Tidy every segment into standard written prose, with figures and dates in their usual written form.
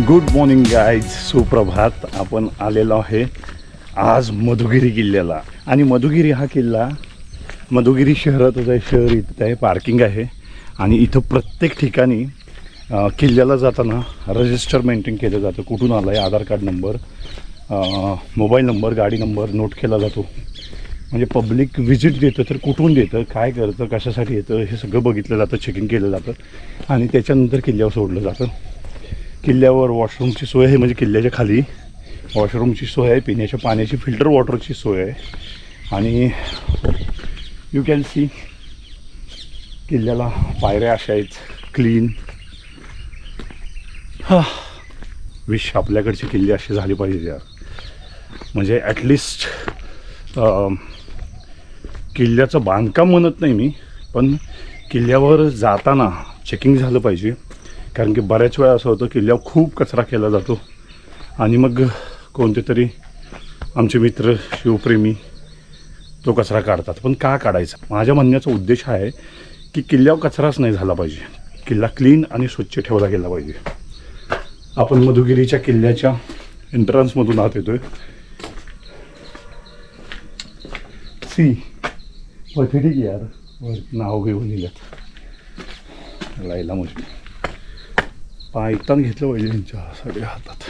Good morning guys, सुप्रभात. आपण आलेलो आहे आज मधुगिरी किल्ल्याला. आणि मधुगिरी हा किल्ला मधुगिरी शहरातच आहे. शहर इथं आहे, पार्किंग आहे. आणि इथं प्रत्येक ठिकाणी किल्ल्याला जाताना रजिस्टर मेंटेन केलं जातं. कुठून आलं आहे, आधार कार्ड नंबर, मोबाईल नंबर, गाडी नंबर नोट केला जातो. म्हणजे पब्लिक व्हिजिट देतं तर कुठून देतं, काय करतं, कशासाठी येतं, हे सगळं बघितलं जातं, चेकिंग केलं जातं. आणि त्याच्यानंतर किल्ल्यावर सोडलं जातं. किल्ल्यावर वॉशरूमची सोय आहे, म्हणजे किल्ल्याच्या खाली वॉशरूमची सोय आहे, पिण्याच्या पाण्याची फिल्टर वॉटरची सोय आहे. आणि यू कॅन सी किल्ल्याला पायऱ्या अशा आहेत, क्लीन. विश आपल्याकडचे किल्ले असे झाले पाहिजे यार. म्हणजे ॲटलिस्ट किल्ल्याचं बांधकाम म्हणत नाही मी, पण किल्ल्यावर जाताना चेकिंग झालं पाहिजे. कारण की बऱ्याच वेळा असं होतं किल्ल्यावर खूप कचरा केला जातो आणि मग कोणते तरी आमचे मित्र शिवप्रेमी तो कचरा काढतात. पण का काढायचा? माझ्या म्हणण्याचा उद्देश हा आहे की किल्ल्यावर कचराच नाही झाला पाहिजे. किल्ला क्लीन आणि स्वच्छ ठेवला गेला पाहिजे. आपण मधुगिरीच्या किल्ल्याच्या एंट्रन्समधून आत येतोय. सी पथडी यार, नाव घेऊन लिहिल्यात लायला. म्हणजे पायतान घेतलं पाहिजे त्यांच्या सगळ्या हातात.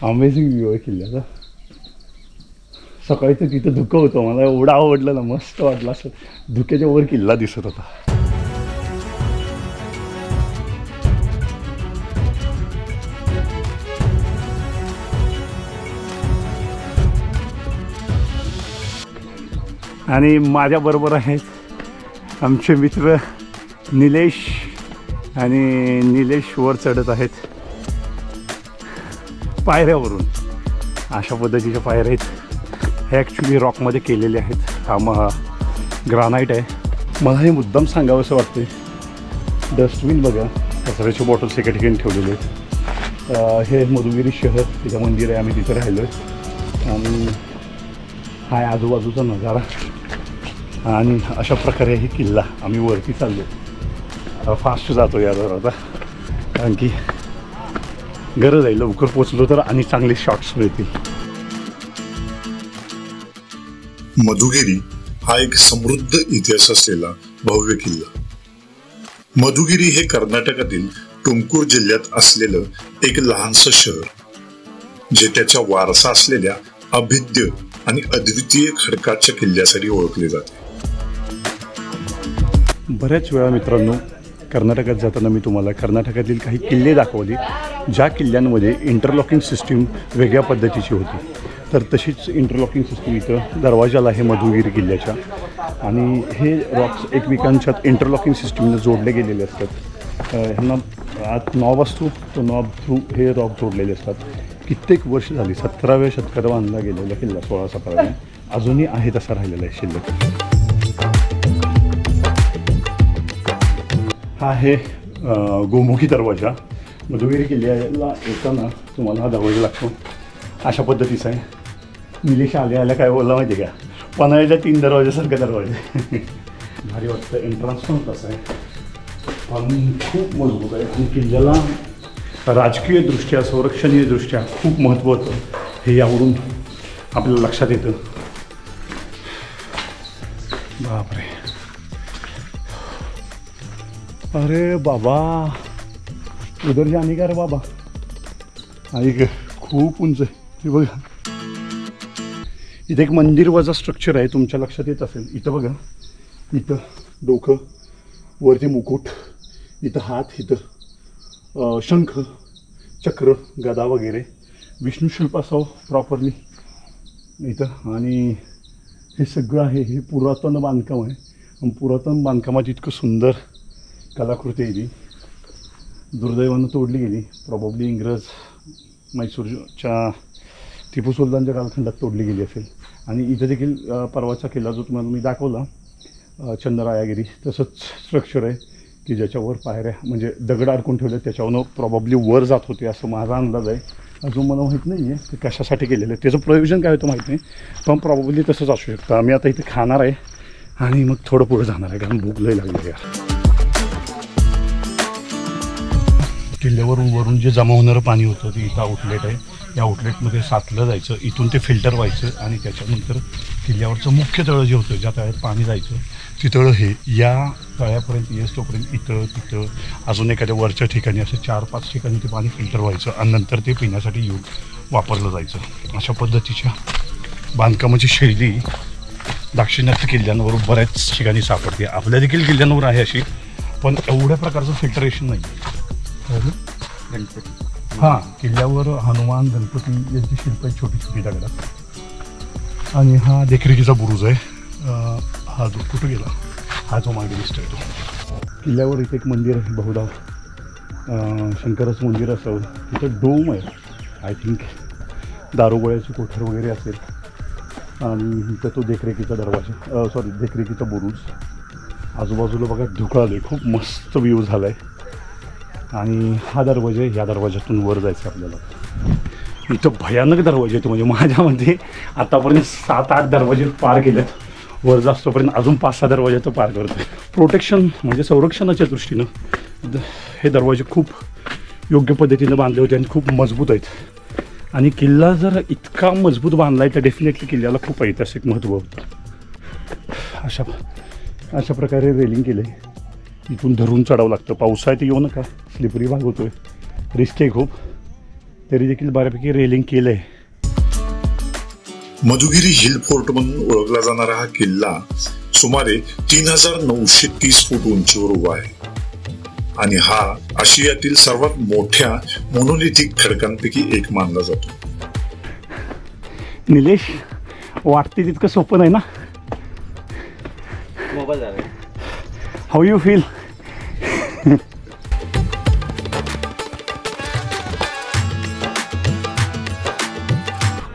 अमेझिंग व्ह्यू आहे किल्ल्याचा. सकाळी तर तिथं धुकं होतं, मला एवढं आवडलं ना, मस्त वाटलं. असं धुक्याच्या वर किल्ला दिसत होता. आणि माझ्याबरोबर आहेत आमचे मित्र निलेश. आणि निलेश वर चढत आहेत पायऱ्यावरून. अशा पद्धतीच्या पायऱ्या आहेत. हे ॲक्च्युली रॉकमध्ये केलेले आहेत. हा ग्रानाईट आहे. मला हे मुद्दाम सांगावंसं वाटते. डस्टबिन बघा, कचऱ्याचे बॉटल्स एका ठिकाणी ठेवलेले आहेत. हे मधुगिरी शहर, तिथं मंदिर आहे, आम्ही तिथं राहिलो आहे. आणि हा आजूबाजूचा नजारा. आणि अशा प्रकारे हे किल्ला. आम्ही वरती चाललो, फास्ट जातो यावर आता, कारण की गरज आहे. लवकर पोचलो तर आणि चांगले शॉट्स मिळतील. मधुगिरी हा एक समृद्ध इतिहास असलेला भव्य किल्ला. मधुगिरी हे कर्नाटकातील तुमकूर जिल्ह्यात असलेलं एक लहानसं शहर, जे त्याच्या वारसा असलेल्या अभिद्य आणि अद्वितीय खडकाच्या किल्ल्यासाठी ओळखले जाते. बऱ्याच वेळा मित्रांनो, कर्नाटकात जाताना मी तुम्हाला कर्नाटकातील काही किल्ले दाखवले, ज्या किल्ल्यांमध्ये इंटरलॉकिंग सिस्टीम वेगळ्या पद्धतीची होती. तर तशीच इंटरलॉकिंग सिस्टीम इथं दरवाजाला आहे मधुगिरी किल्ल्याच्या. आणि हे रॉक्स एकमेकांच्यात इंटरलॉकिंग सिस्टीमने जोडले गेलेले असतात. ह्यांना आत नॉब असतो, तो नॉब थ्रू हे रॉक जोडलेले असतात. कित्येक वर्ष झाली, 17व्या शतकात बांधला गेलेला किल्ला, 1617. अजूनही आहे तसा राहिलेला आहे शिल्लक. हा आहे गोमुखी दरवाजा. मधुगिरी किल्ल्याला येताना तुम्हाला हा दरवाजा लागतो. अशा पद्धतीचा आहे. निलेश आल्या आल्या काय बोलला माहिती आहे का, पन्हाळ्याच्या 3 दरवाजासारखा दरवाजा. भारी वाटतं. एंट्रन्स पण तसं आहे, पण खूप मजबूत आहे. आणि किल्ल्याला राजकीयदृष्ट्या, संरक्षणीयदृष्ट्या खूप महत्त्व होतं. हे यावरून आपल्याला लक्षात येतं. बापरे, अरे बाबा, उधर जाणे का रे बाबा. ऐक, खूप उंच आहे. हे बघा, इथे एक मंदिर वजा स्ट्रक्चर आहे, तुमच्या लक्षात येत असेल. इथं बघा, इथं डोकं, वरती मुकुट, इथं हात, इथं शंख, चक्र, गदा वगैरे, विष्णू शिल्प असावं प्रॉपरली इथं. आणि हे सगळं आहे, हे पुरातन बांधकाम आहे. आणि पुरातन बांधकामात इतकं सुंदर कलाकृती आहे. ती दुर्दैवानं तोडली गेली. प्रॉबब्ली इंग्रज मैसूरच्या टिपू सुलतानच्या कालखंडात तोडली गेली असेल. आणि इथं देखील परवाचा किल्ला जो तुम्हाला मी दाखवला, चंद्ररायागिरी, तसंच स्ट्रक्चर आहे की ज्याच्यावर पायऱ्या, म्हणजे दगड अडकून ठेवले, त्याच्यावरून प्रॉबब्ली वर जात होते असं माझा अंदाज आहे. अजून मला माहीत नाही आहे ते कशासाठी केलेलं आहे, त्याचं प्रयोजन काय होतं माहीत नाही, पण प्रॉबब्ली तसंच असू शकतं. आम्ही आता इथे खाणार आहे आणि मग थोडं पुढे जाणार आहे, कारण भूक लई लागली आहे. किल्ल्यावरून वरून जे जमा होणारं पाणी होतं ते इथं आउटलेट आहे. या आउटलेटमध्ये साचलं जायचं, इथून ते फिल्टर व्हायचं आणि त्याच्यानंतर किल्ल्यावरचं मुख्य तळं जे होतं ज्या तळ्यात पाणी जायचं ती तळं हे या तळ्यापर्यंत येस तोपर्यंत इथं तिथं अजून एखाद्या वरच्या ठिकाणी असं 4-5 ठिकाणी ते पाणी फिल्टर व्हायचं आणि नंतर ते पिण्यासाठी येऊन वापरलं जायचं. अशा पद्धतीच्या बांधकामाची शैली दाक्षिणात्य किल्ल्यांवर बऱ्याच ठिकाणी सापडते. आपल्या देखील किल्ल्यांवर आहे अशी, पण एवढ्या प्रकारचं फिल्टरेशन नाही. गणपती हां, किल्ल्यावर हनुमान गणपती यांची शिल्प आहेत छोटी छोटी दगडात. आणि हा देखरेखीचा बुरुज आहे. हा जो कुठं गेला, हा जो मागे दिसतोय तो. किल्ल्यावर इथे एक मंदिर आहे, बहुधा शंकराचं मंदिर असावं. तिथं डोम आहे, आय थिंक दारुगोळ्याची कोठर वगैरे असेल. आणि इथं तो देखरेखीचा दरवाजा, देखरेखीचा बुरुज. आजूबाजूला बघा धुकं आलं आहे, खूप मस्त व्ह्यू झाला आहे. आणि हा दरवाजा आहे, ह्या दरवाज्यातून वर जायचं आपल्याला. इथं भयानक दरवाजे आहेत, म्हणजे माझ्यामध्ये आतापर्यंत 7-8 दरवाजे पार केलेत. वर जास्तपर्यंत अजून 5-6 दरवाजे तर पार करतो. प्रोटेक्शन म्हणजे संरक्षणाच्या दृष्टीनं हे दरवाजे खूप योग्य पद्धतीनं बांधले होते आणि खूप मजबूत आहेत. आणि किल्ला जर इतका मजबूत बांधला आहे तर डेफिनेटली किल्ल्याला खूप ऐतिहासिक महत्त्व होतं. अशा प्रकारे रेलिंग केलं आहे. इथून धरून चढावं लागतं. पावसाळ्यात येऊ नका, स्लिपरी भाग होतो आहे, रिस्क आहे खूप. तरी देखील बऱ्यापैकी रेलिंग केलं आहे. मधुगिरी हिल फोर्ट म्हणून ओळखला जाणारा हा किल्ला सुमारे 3930 फूट उंचीवर उभा आहे आणि हा आशियातील सर्वात मोठ्या मोनोलिथिक खडकांपैकी एक मानला जातो. निलेश, वाटते तितकं सोपं नाही ना? How you feel?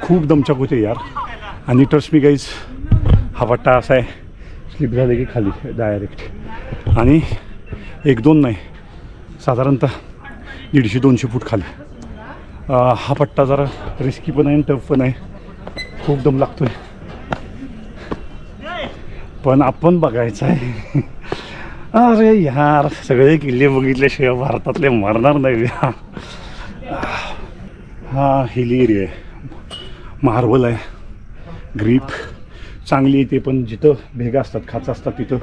खूप दमछाक होते यार. आणि ट्रस्ट मी गाईज, हा पट्टा असा आहे, स्लिप झाले की खाली डायरेक्ट. आणि 1-2 नाही, साधारणतः 150-200 फूट खाली. हा पट्टा जरा रिस्की पण आहे आणि टफ पण आहे. खूप दम लागतोय, पण आपण बघायचं आहे. अरे यार, सगळे किल्ले बघितल्याशिवाय भारतातले मरणार नाही. हा हिली एरिया आहे, मार्बल आहे, ग्रीप चांगली येते. पण जिथं भेगा असतात, खाचा असतात, तिथं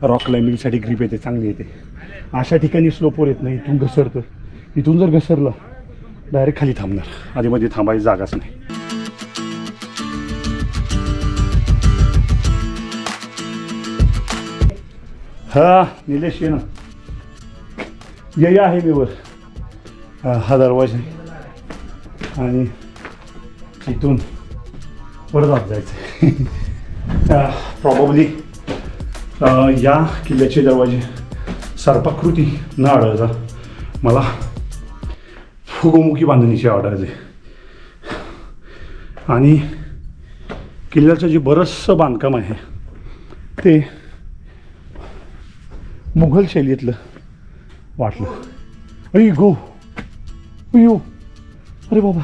रॉक क्लाइम्बिंगसाठी ग्रीप येते, चांगली येते. अशा ठिकाणी स्लोपवर येत नाही, इथून घसरतं. इथून जर घसरलं डायरेक्ट खाली थांबणार, आधीमध्ये थांबायची जागाच नाही. हा निलेश, ये ना, ये आहे मी वर. हा दरवाजा आहे आणि इथून वर जायचं. प्रॉबब्ली या किल्ल्याचे दरवाजे सर्पाकृती न आढळता मला फुगोमुखी बांधणीची आढळते. आणि किल्ल्याचं जे बरंचसं बांधकाम आहे ते मुघल शैलीतलं वाटलं. अय गो, अयो, अरे बाबा,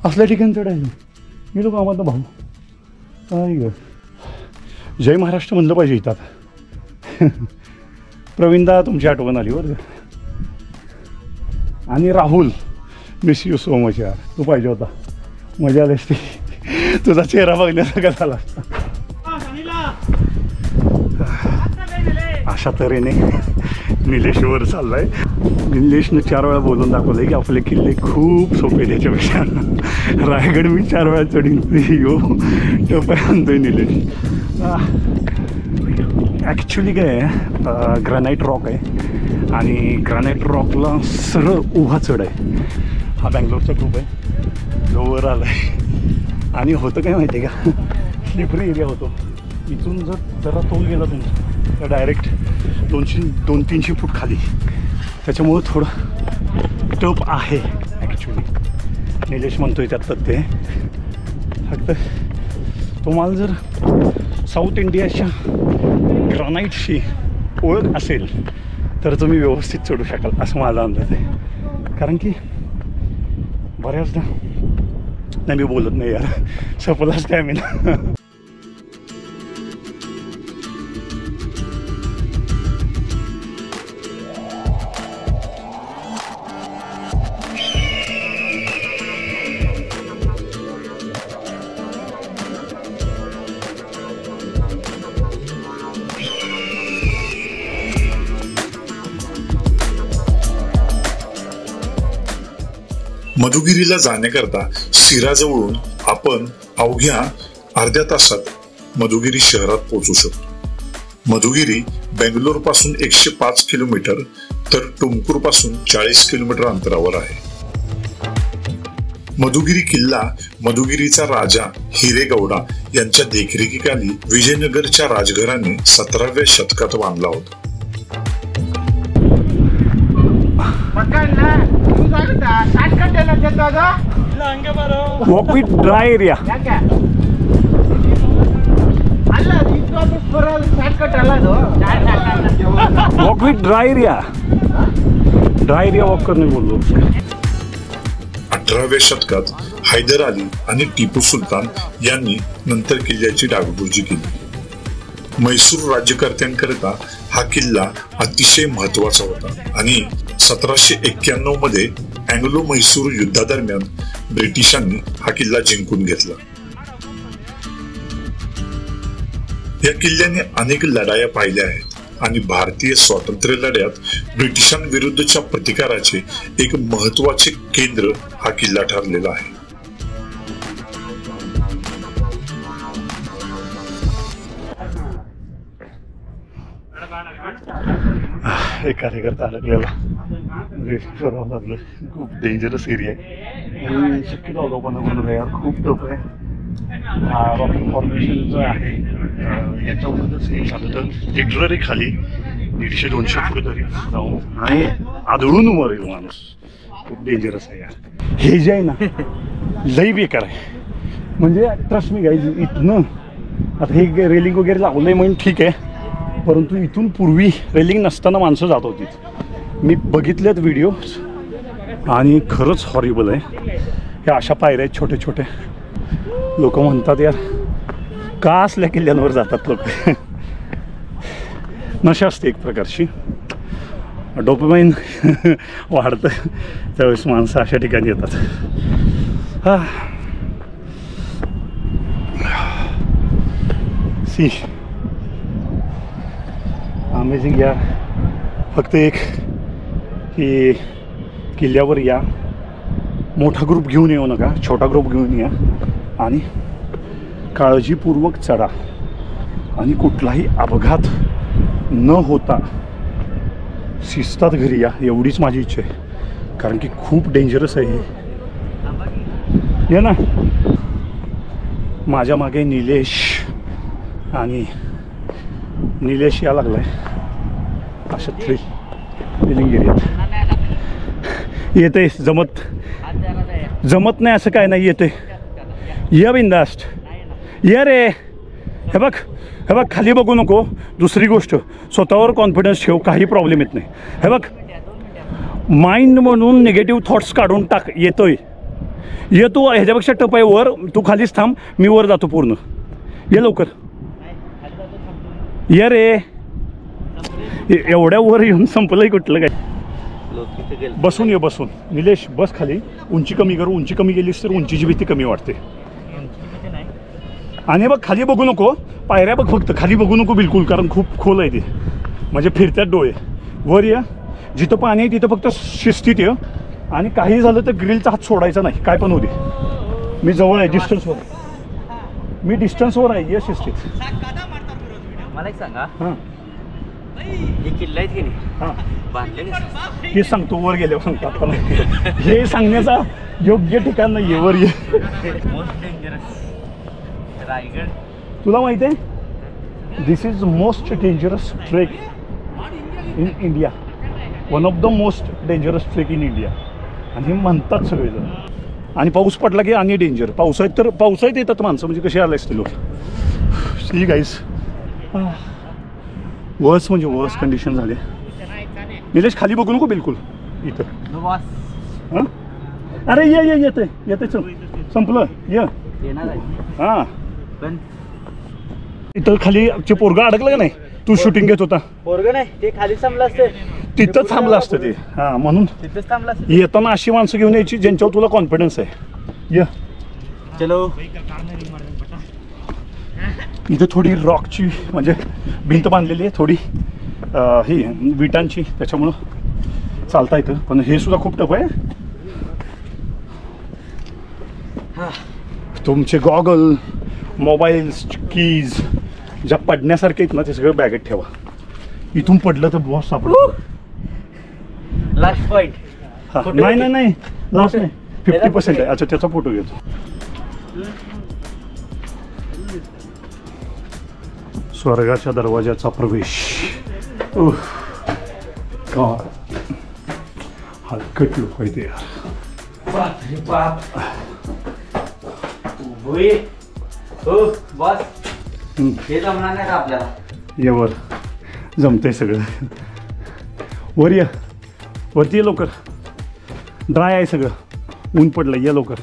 असल्या ठिकाणी चढायचं. मी लोक आम्हाला भाऊ. काय ग, जय महाराष्ट्र म्हणलं पाहिजे इथं आता. प्रवीणदा, तुमची आठवण आली बरं. आणि Rahul, miss you so much यार, तू पाहिजे होता, मजा आली असती. तुझा चेहरा बघण्यासारखा झाला असता. अशा तऱ्हेने निलेशवर चाललाय. निलेशनं 4 वेळा बोलून दाखवलंय की आपले किल्ले खूप सोपे, त्याच्यापेक्षा रायगड मी 4 वेळा चढीन. यो टोपाय आणतोय निलेश. ॲक्च्युली काय आहे, ग्रॅनाईट रॉक आहे आणि ग्रॅनाईट रॉकला सरळ उभा चढ आहे. हा बँगलोरचा ग्रुप आहे जो वर आला आहे. आणि होतं काय माहिती आहे का, स्लिपरी एरिया होतो. इथून जरा तोल गेला तुमचा तर डायरेक्ट 200-300 फूट खाली. त्याच्यामुळं थोडं टफ आहे ॲक्च्युली. निलेश म्हणतोय त्यात ते फक्त तुम्हाला जर साऊथ इंडियाच्या ग्रानाईटशी ओळख असेल तर तुम्ही व्यवस्थित चढू शकाल असं माझा अंदाज आहे. कारण की बऱ्याचदा नाही, मी बोलत नाही यार, सपलाच स्टॅमिना. मधुगिरीला जाण्याकरता सिराजवळून आपण अवघ्या अर्ध्या तासात मधुगिरी शहरात पोहोचू शकतो. मधुगिरी बेंगलोर पासून 105 किलोमीटर तर टुमकुर पासून 40 किलोमीटर अंतरावर आहे. मधुगिरी किल्ला मधुगिरीचा राजा हिरेगौडा यांच्या देखरेखीखाली विजयनगरच्या राजघराने 17व्या शतकात बांधला होता. Walk with dry area. Walk with dry area. Dry area walk करने बोललो. 18व्या शतकात हैदर अली आणि टिपू सुलतान यांनी नंतर किल्ल्याची डागडुजी केली. म्हैसूर राज्यकर्त्यांकरिता हा किल्ला अतिशय महत्वाचा होता आणि 1791 मध्ये अँग्लो म्हैसूर युद्धादरम्यान ब्रिटिशांनी हा किल्ला जिंकून घेतला. या किल्ल्याने अनेक लढाया पाहिल्या आहेत आणि भारतीय स्वातंत्र्य लढ्यात ब्रिटिशांविरुद्धच्या प्रतिकाराचे एक महत्वाचे केंद्र हा किल्ला ठरलेला आहे. एक कार्यकर्ता अडकलेला करावं लागलं. खूप डेंजरस एरिया आहे आणि शक्यतो अवलोकन करून यार खूप टफ आहे. रॉकिंग फॉर्मेशनचं आहे याच्यावरच हे झालं तर लिटररी खाली 150-200 फूट तरी जाऊन आणि आदळून मरेल माणूस. खूप डेंजरस आहे यार. हे जे आहे ना लई बेकार आहे. म्हणजे ट्रस्ट मी गाईज इथनं आता हे रेलिंग वगैरे लावलंय म्हणून ठीक आहे, परंतु इथून पूर्वी रेलिंग नसताना माणसं जात होती. मी बघितलेत व्हिडिओ आणि खरंच हॉरिबल आहे. ह्या अशा पायऱ्या आहेत छोटे छोटे. लोक म्हणतात यार का असल्या किल्ल्यांवर जातात लोक. नशा असते एक प्रकारची. डोपामाइन वाढतं त्यावेळेस माणसं अशा ठिकाणी येतात. सी अमेझिंग यार. फक्त एक की किल्ल्यावर या, मोठा ग्रुप घेऊन येऊ नका, छोटा ग्रुप घेऊन या आणि काळजीपूर्वक चढा आणि कुठलाही अपघात न होता शिस्तात घरी या, एवढीच माझी इच्छा आहे. कारण की खूप डेंजरस आहे हे. ये ना माझ्या मागे निलेश आणि निलेश या लागलाय अशा थ्रिलिंग एरियात. येते जमत नाही असं काय नाही. येते या बिंदास्ट या रे. हे बघ खाली बघू नको. दुसरी गोष्ट स्वतःवर कॉन्फिडन्स ठेव, काही प्रॉब्लेम येत नाही. हे बघ माइंड म्हणून निगेटिव्ह थॉट्स काढून टाक. येतोय ये तू ह्याच्यापेक्षा टप आहे वर. तू खालीच थांब, मी वर जातो पूर्ण. ये लवकर ये रे. एवढ्या वर येऊन संपलंय कुठलं काय. बसून ये बसून. निलेश बस खाली. उंची कमी करू. उंची कमी गेलीस तर उंचीची भीती कमी वाटते. आणि बघ खाली बघू नको. पायऱ्या बघ फक्त, खाली बघू नको बिलकुल, कारण खूप खोल आहे ते. म्हणजे फिरत्यात डोळे. वर या, जिथं पाणी आहे तिथं फक्त शिस्तीत ये. आणि काही झालं तर ग्रिलचा हात सोडायचा नाही, काय पण होते. मी जवळ आहे, डिस्टन्सवर. मी डिस्टन्सवर आहे, ये शिस्तीत. मला एक सांगा, हां हे किल्ला आहेत की नाही, हां बांधले हे सांगतो वर गेल्यावर सांगतो. आता हे सांगण्याचा योग्य ठिकाण नाही आहे. वर ये. Most dangerous Raigad. तुला माहिती आहे this is most dangerous trek in India. One of the most dangerous trek in India. आणि हे म्हणतात सगळेजण. आणि पाऊस पडला की आणि डेंजर. पावसाळ्यात येतात माणसं, म्हणजे कसे आले असते लोक. सी गाईज वर्स म्हणजे वर्स कंडिशन झाले. निलेश खाली बघू नको बिलकुल इथं. हां अरे ये येते चल संपलं ये. हां इथं खाली पोरगा अडकलं का नाही. तू शूटिंग घेत होता. पोरगं नाही ते खाली थांबलं असतं, तिथंच थांबलं असतं ते. हां म्हणून तिथंच थांबलं असतं. येताना अशी माणसं घेऊन यायची ज्यांच्यावर तुला कॉन्फिडन्स आहे. ये चलो. इथं थोडी रॉकची म्हणजे भिंत बांधलेली आहे थोडी ही विटांची, त्याच्यामुळं चालता येतं. पण हे सुद्धा खूप टफ आहे. तुमचे गॉगल, मोबाईल्स, कीज ज्या पडण्यासारखे आहेत ना ते सगळं बॅगेत ठेवा. इथून पडलं तर बॉस सापडतो. Last point. नाही लास्ट नाही, 50% आहे. अच्छा, त्याचा फोटो घेतो. स्वर्गाच्या दरवाजाचा प्रवेश. हलकट लोक आहे ते यार. बाप. होय. हो बॉस. हे जमणार नाही का आपल्याला? ये वर, जमतंय सगळं. वर या, वरती ये लवकर. ड्राय आहे सगळं, ऊन पडलं. या लवकर.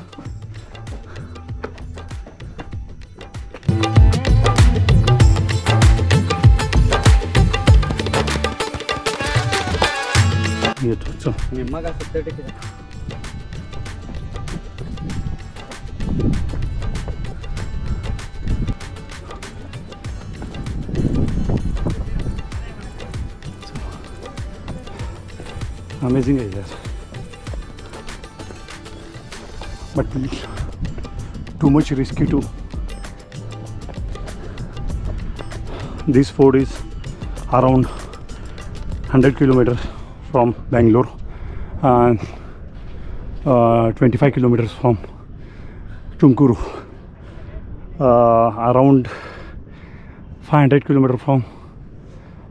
येतो चल. निम्मा का 70%? Amazing is that, but too much risky too. This fort is around 100 kilometers from Bangalore and 25 kilometers from Tuмкuru, around 500 kilometers from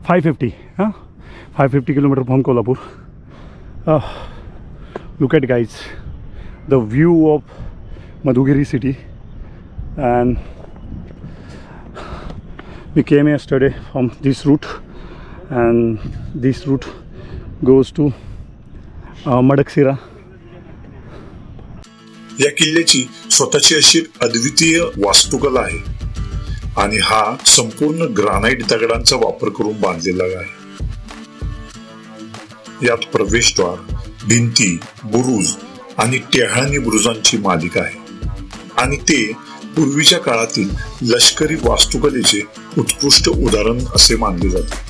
550 kilometers from Kolhapur. Look at guys, the view of Madhugiri city, and we came yesterday from this route, and this route goes to Madaksira. या किल्ल्याची स्वतःची अशी अद्वितीय वास्तुकला आहे आणि हा संपूर्ण ग्रानाइट दगडांचा वापर करून बांधलेला आहे. यात प्रवेशद्वार, भिंती, बुरुज आणि टेहळणी बुरुजांची मालिका आहे आणि ते पूर्वीच्या काळातील लष्करी वास्तुकलेचे उत्कृष्ट उदाहरण असे मानले जाते.